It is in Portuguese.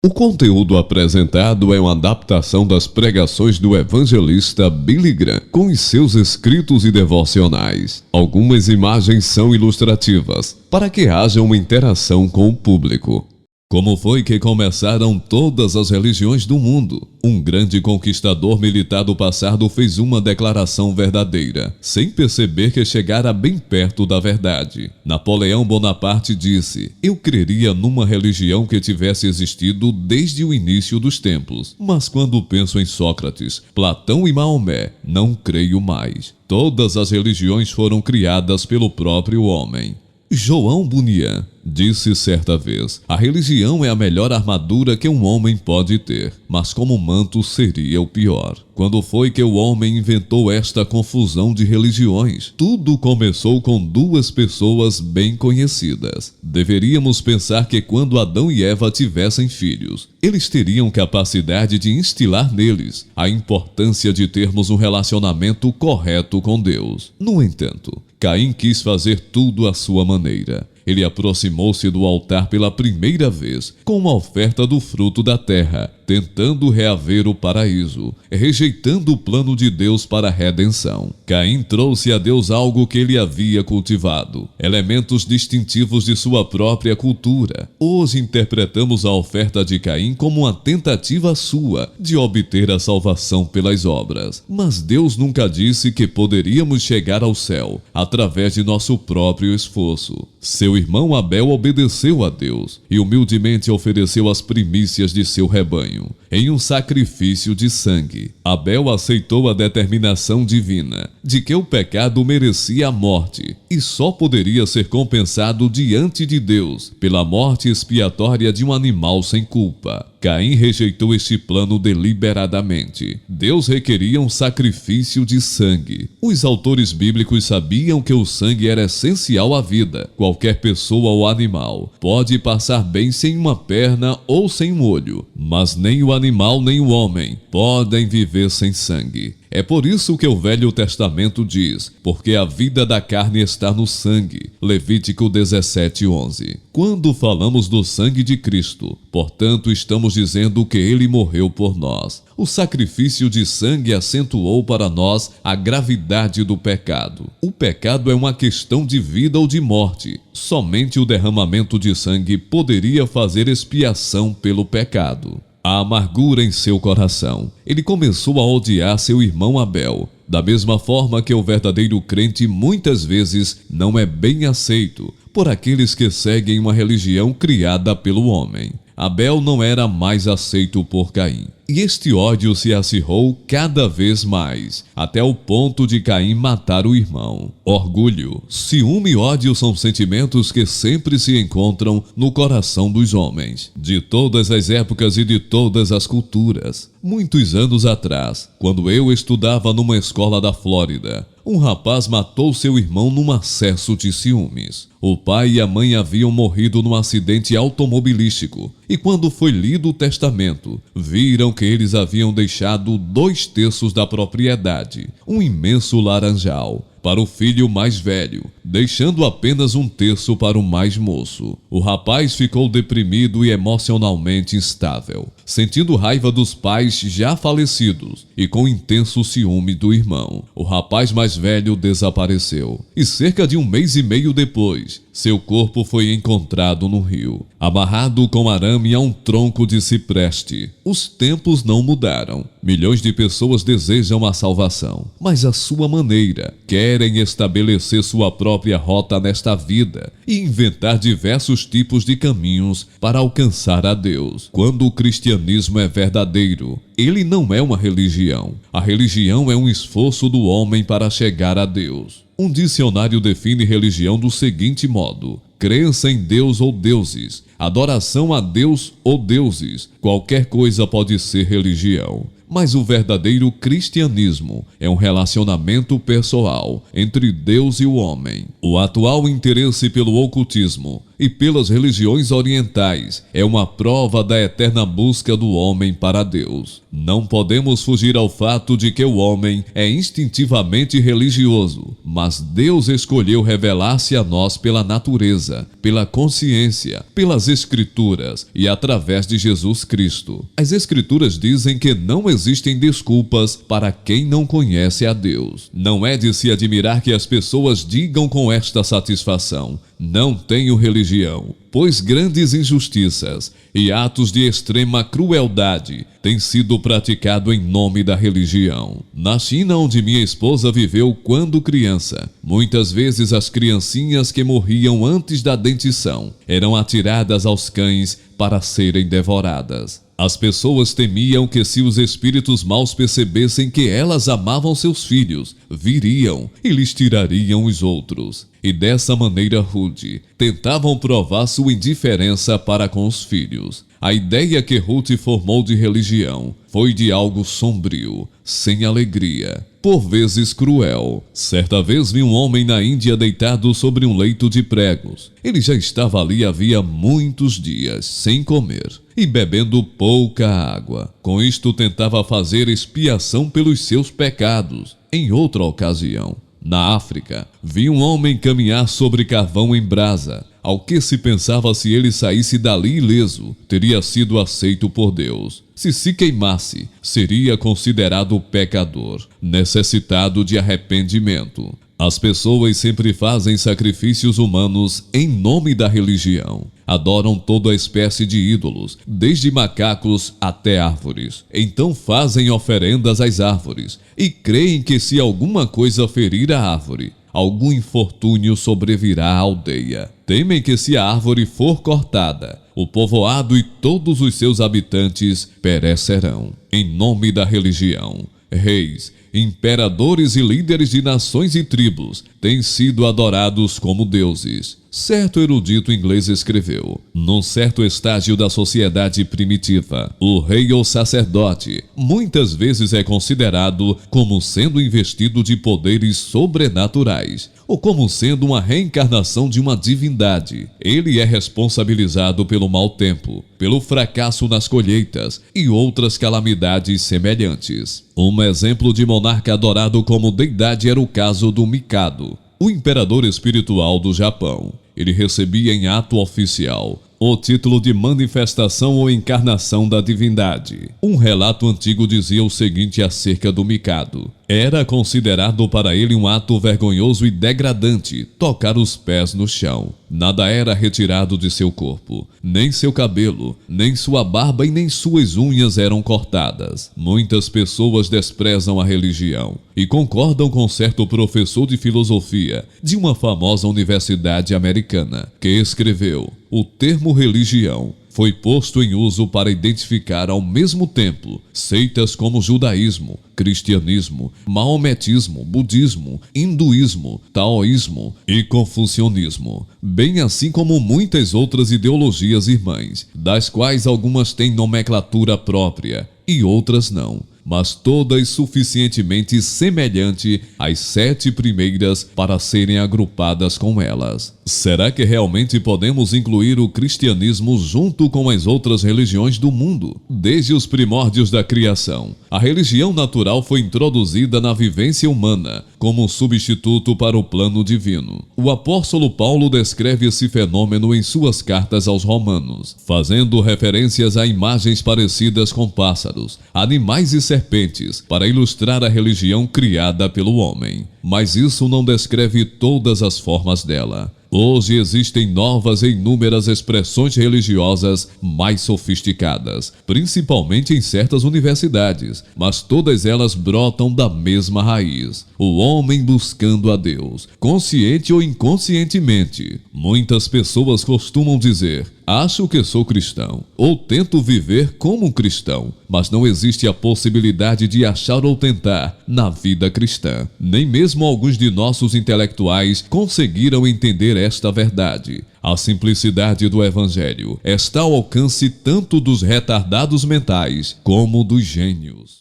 O conteúdo apresentado é uma adaptação das pregações do evangelista Billy Graham, com os seus escritos e devocionais. Algumas imagens são ilustrativas, para que haja uma interação com o público. Como foi que começaram todas as religiões do mundo? Um grande conquistador militar do passado fez uma declaração verdadeira, sem perceber que chegara bem perto da verdade. Napoleão Bonaparte disse: "Eu creria numa religião que tivesse existido desde o início dos tempos, mas quando penso em Sócrates, Platão e Maomé, não creio mais. Todas as religiões foram criadas pelo próprio homem." João Bunyan disse certa vez: "A religião é a melhor armadura que um homem pode ter, mas como manto seria o pior." Quando foi que o homem inventou esta confusão de religiões? Tudo começou com duas pessoas bem conhecidas. Deveríamos pensar que quando Adão e Eva tivessem filhos, eles teriam capacidade de instilar neles a importância de termos um relacionamento correto com Deus. No entanto, Caim quis fazer tudo à sua maneira. Ele aproximou-se do altar pela primeira vez com uma oferta do fruto da terra, tentando reaver o paraíso, rejeitando o plano de Deus para a redenção. Caim trouxe a Deus algo que ele havia cultivado, elementos distintivos de sua própria cultura. Hoje interpretamos a oferta de Caim como uma tentativa sua de obter a salvação pelas obras. Mas Deus nunca disse que poderíamos chegar ao céu através de nosso próprio esforço. Seu irmão Abel obedeceu a Deus e humildemente ofereceu as primícias de seu rebanho em um sacrifício de sangue. Abel aceitou a determinação divina de que o pecado merecia a morte e só poderia ser compensado diante de Deus pela morte expiatória de um animal sem culpa. Caim rejeitou este plano deliberadamente. Deus requeria um sacrifício de sangue. Os autores bíblicos sabiam que o sangue era essencial à vida. Qualquer pessoa ou animal pode passar bem sem uma perna ou sem um olho, mas nem o animal nem o homem podem viver sem sangue. É por isso que o Velho Testamento diz: "Porque a vida da carne está no sangue." Levítico 17:11. Quando falamos do sangue de Cristo, portanto, estamos dizendo que ele morreu por nós. O sacrifício de sangue acentuou para nós a gravidade do pecado. O pecado é uma questão de vida ou de morte. Somente o derramamento de sangue poderia fazer expiação pelo pecado. A amargura em seu coração. Ele começou a odiar seu irmão Abel. Da mesma forma que o verdadeiro crente muitas vezes não é bem aceito por aqueles que seguem uma religião criada pelo homem. Abel não era mais aceito por Caim. E este ódio se acirrou cada vez mais, até o ponto de Caim matar o irmão. Orgulho, ciúme e ódio são sentimentos que sempre se encontram no coração dos homens, de todas as épocas e de todas as culturas. Muitos anos atrás, quando eu estudava numa escola da Flórida, um rapaz matou seu irmão num acesso de ciúmes. O pai e a mãe haviam morrido num acidente automobilístico, e quando foi lido o testamento, viram que eles haviam deixado 2/3 da propriedade, um imenso laranjal, para o filho mais velho, deixando apenas 1/3 para o mais moço. O rapaz ficou deprimido e emocionalmente instável, sentindo raiva dos pais já falecidos e com intenso ciúme do irmão. O rapaz mais velho desapareceu e cerca de 1 mês e meio depois, seu corpo foi encontrado no rio, amarrado com arame a um tronco de cipreste. Os tempos não mudaram. Milhões de pessoas desejam a salvação, mas à sua maneira. Querem estabelecer sua própria rota nesta vida e inventar diversos tipos de caminhos para alcançar a Deus. Quando o cristianismo é verdadeiro, ele não é uma religião. A religião é um esforço do homem para chegar a Deus. Um dicionário define religião do seguinte modo: crença em Deus ou deuses, adoração a Deus ou deuses. Qualquer coisa pode ser religião. Mas o verdadeiro cristianismo é um relacionamento pessoal entre Deus e o homem. O atual interesse pelo ocultismo e pelas religiões orientais é uma prova da eterna busca do homem para Deus. Não podemos fugir ao fato de que o homem é instintivamente religioso, mas Deus escolheu revelar-se a nós pela natureza, pela consciência, pelas Escrituras e através de Jesus Cristo. As Escrituras dizem que não existem desculpas para quem não conhece a Deus. Não é de se admirar que as pessoas digam com esta satisfação: não tenho religião, pois grandes injustiças e atos de extrema crueldade têm sido praticados em nome da religião. Na China, onde minha esposa viveu quando criança, muitas vezes as criancinhas que morriam antes da dentição eram atiradas aos cães para serem devoradas. As pessoas temiam que, se os espíritos maus percebessem que elas amavam seus filhos, viriam e lhes tirariam os outros. E dessa maneira rude, tentavam provar sua indiferença para com os filhos. A ideia que Ruth formou de religião foi de algo sombrio, sem alegria, por vezes cruel. Certa vez vi um homem na Índia deitado sobre um leito de pregos. Ele já estava ali havia muitos dias, sem comer e bebendo pouca água. Com isto tentava fazer expiação pelos seus pecados. Em outra ocasião, na África, vi um homem caminhar sobre carvão em brasa. Ao que se pensava, se ele saísse dali ileso, teria sido aceito por Deus. Se queimasse, seria considerado pecador, necessitado de arrependimento. As pessoas sempre fazem sacrifícios humanos em nome da religião. Adoram toda espécie de ídolos, desde macacos até árvores. Então fazem oferendas às árvores e creem que, se alguma coisa ferir a árvore, algum infortúnio sobrevirá à aldeia. Temem que, se a árvore for cortada, o povoado e todos os seus habitantes perecerão. Em nome da religião, reis, imperadores e líderes de nações e tribos têm sido adorados como deuses. Certo erudito inglês escreveu: num certo estágio da sociedade primitiva, o rei ou sacerdote muitas vezes é considerado como sendo investido de poderes sobrenaturais, ou como sendo uma reencarnação de uma divindade. Ele é responsabilizado pelo mau tempo, pelo fracasso nas colheitas e outras calamidades semelhantes. Um exemplo de monarca adorado como deidade era o caso do Mikado, o imperador espiritual do Japão. Ele recebia em ato oficial o título de manifestação ou encarnação da divindade. Um relato antigo dizia o seguinte acerca do Mikado: era considerado para ele um ato vergonhoso e degradante tocar os pés no chão. Nada era retirado de seu corpo, nem seu cabelo, nem sua barba e nem suas unhas eram cortadas. Muitas pessoas desprezam a religião e concordam com certo professor de filosofia de uma famosa universidade americana, que escreveu: o termo religião foi posto em uso para identificar ao mesmo tempo seitas como judaísmo, cristianismo, maometismo, budismo, hinduísmo, taoísmo e confucionismo, bem assim como muitas outras ideologias irmãs, das quais algumas têm nomenclatura própria e outras não, mas todas suficientemente semelhante às 7 primeiras para serem agrupadas com elas. Será que realmente podemos incluir o cristianismo junto com as outras religiões do mundo? Desde os primórdios da criação, a religião natural foi introduzida na vivência humana como um substituto para o plano divino. O apóstolo Paulo descreve esse fenômeno em suas cartas aos Romanos, fazendo referências a imagens parecidas com pássaros, animais e serpentes, para ilustrar a religião criada pelo homem. Mas isso não descreve todas as formas dela. Hoje existem novas e inúmeras expressões religiosas mais sofisticadas, principalmente em certas universidades, mas todas elas brotam da mesma raiz: o homem buscando a Deus, consciente ou inconscientemente. Muitas pessoas costumam dizer: acho que sou cristão, ou tento viver como um cristão, mas não existe a possibilidade de achar ou tentar na vida cristã. Nem mesmo alguns de nossos intelectuais conseguiram entender esta verdade. A simplicidade do Evangelho está ao alcance tanto dos retardados mentais como dos gênios.